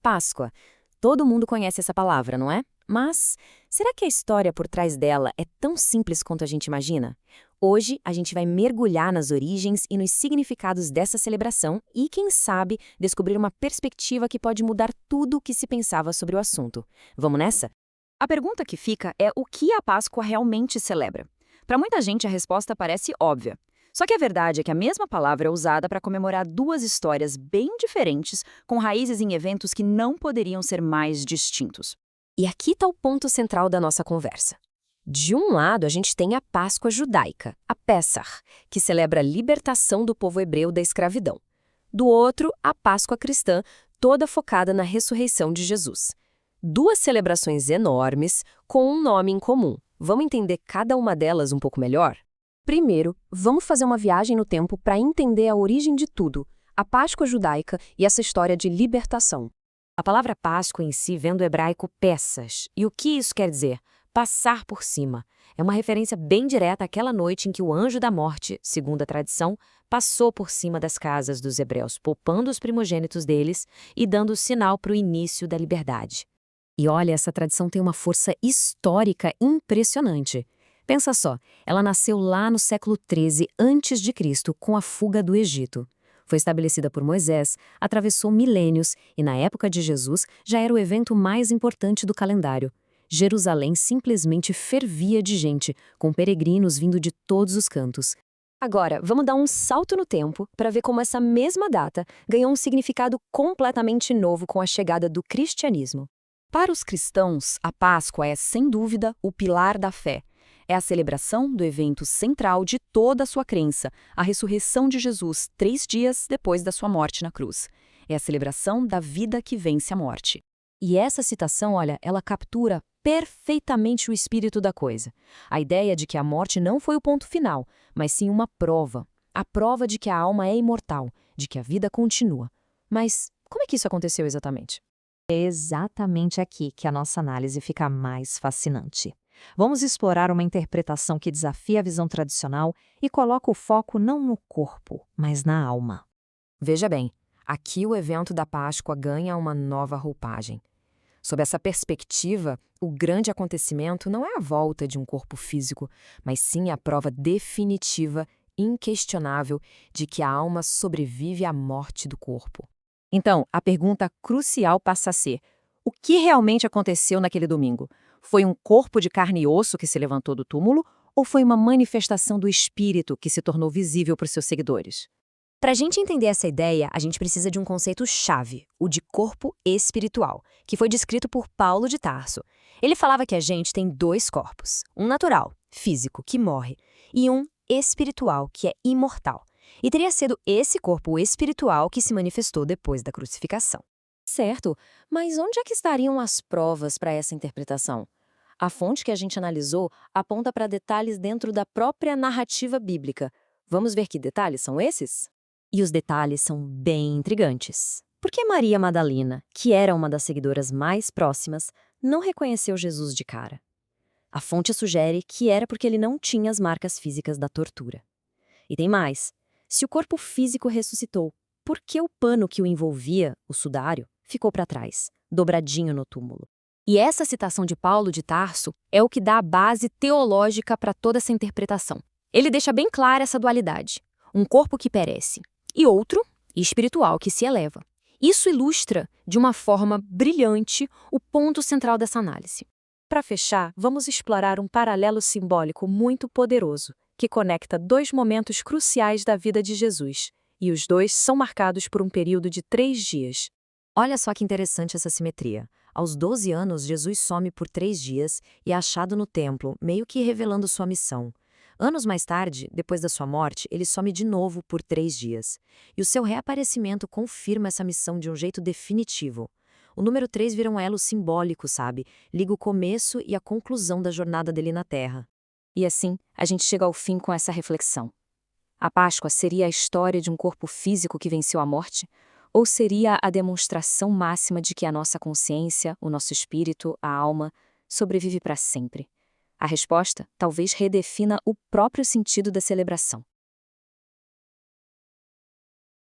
Páscoa. Todo mundo conhece essa palavra, não é? Mas será que a história por trás dela é tão simples quanto a gente imagina? Hoje a gente vai mergulhar nas origens e nos significados dessa celebração e, quem sabe, descobrir uma perspectiva que pode mudar tudo o que se pensava sobre o assunto. Vamos nessa? A pergunta que fica é o que a Páscoa realmente celebra. Para muita gente, a resposta parece óbvia. Só que a verdade é que a mesma palavra é usada para comemorar duas histórias bem diferentes, com raízes em eventos que não poderiam ser mais distintos. E aqui está o ponto central da nossa conversa. De um lado, a gente tem a Páscoa judaica, a Pessach, que celebra a libertação do povo hebreu da escravidão. Do outro, a Páscoa cristã, toda focada na ressurreição de Jesus. Duas celebrações enormes, com um nome em comum. Vamos entender cada uma delas um pouco melhor? Primeiro, vamos fazer uma viagem no tempo para entender a origem de tudo, a Páscoa judaica e essa história de libertação. A palavra Páscoa em si vem do hebraico Pessach. E o que isso quer dizer? Passar por cima. É uma referência bem direta àquela noite em que o anjo da morte, segundo a tradição, passou por cima das casas dos hebreus, poupando os primogênitos deles e dando sinal para o início da liberdade. E olha, essa tradição tem uma força histórica impressionante. Pensa só, ela nasceu lá no século XIII a.C., com a fuga do Egito. Foi estabelecida por Moisés, atravessou milênios e, na época de Jesus, já era o evento mais importante do calendário. Jerusalém simplesmente fervia de gente, com peregrinos vindo de todos os cantos. Agora, vamos dar um salto no tempo para ver como essa mesma data ganhou um significado completamente novo com a chegada do cristianismo. Para os cristãos, a Páscoa é, sem dúvida, o pilar da fé. É a celebração do evento central de toda a sua crença, a ressurreição de Jesus 3 dias depois da sua morte na cruz. É a celebração da vida que vence a morte. E essa citação, olha, ela captura perfeitamente o espírito da coisa. A ideia de que a morte não foi o ponto final, mas sim uma prova. A prova de que a alma é imortal, de que a vida continua. Mas como é que isso aconteceu exatamente? É exatamente aqui que a nossa análise fica mais fascinante. Vamos explorar uma interpretação que desafia a visão tradicional e coloca o foco não no corpo, mas na alma. Veja bem, aqui o evento da Páscoa ganha uma nova roupagem. Sob essa perspectiva, o grande acontecimento não é a volta de um corpo físico, mas sim a prova definitiva, inquestionável, de que a alma sobrevive à morte do corpo. Então, a pergunta crucial passa a ser: o que realmente aconteceu naquele domingo? Foi um corpo de carne e osso que se levantou do túmulo ou foi uma manifestação do Espírito que se tornou visível para os seus seguidores? Para a gente entender essa ideia, a gente precisa de um conceito-chave, o de corpo espiritual, que foi descrito por Paulo de Tarso. Ele falava que a gente tem dois corpos, um natural, físico, que morre, e um espiritual, que é imortal. E teria sido esse corpo espiritual que se manifestou depois da crucificação. Certo, mas onde é que estariam as provas para essa interpretação? A fonte que a gente analisou aponta para detalhes dentro da própria narrativa bíblica. Vamos ver que detalhes são esses? E os detalhes são bem intrigantes. Por que Maria Madalena, que era uma das seguidoras mais próximas, não reconheceu Jesus de cara? A fonte sugere que era porque ele não tinha as marcas físicas da tortura. E tem mais. Se o corpo físico ressuscitou, por que o pano que o envolvia, o sudário, ficou para trás, dobradinho no túmulo? E essa citação de Paulo de Tarso é o que dá a base teológica para toda essa interpretação. Ele deixa bem clara essa dualidade. Um corpo que perece e outro, espiritual, que se eleva. Isso ilustra, de uma forma brilhante, o ponto central dessa análise. Para fechar, vamos explorar um paralelo simbólico muito poderoso, que conecta dois momentos cruciais da vida de Jesus, e os dois são marcados por um período de 3 dias. Olha só que interessante essa simetria. Aos 12 anos, Jesus some por 3 dias e é achado no templo, meio que revelando sua missão. Anos mais tarde, depois da sua morte, ele some de novo por 3 dias. E o seu reaparecimento confirma essa missão de um jeito definitivo. O número 3 vira um elo simbólico, sabe? Liga o começo e a conclusão da jornada dele na Terra. E assim, a gente chega ao fim com essa reflexão. A Páscoa seria a história de um corpo físico que venceu a morte? Ou seria a demonstração máxima de que a nossa consciência, o nosso espírito, a alma, sobrevive para sempre? A resposta talvez redefina o próprio sentido da celebração.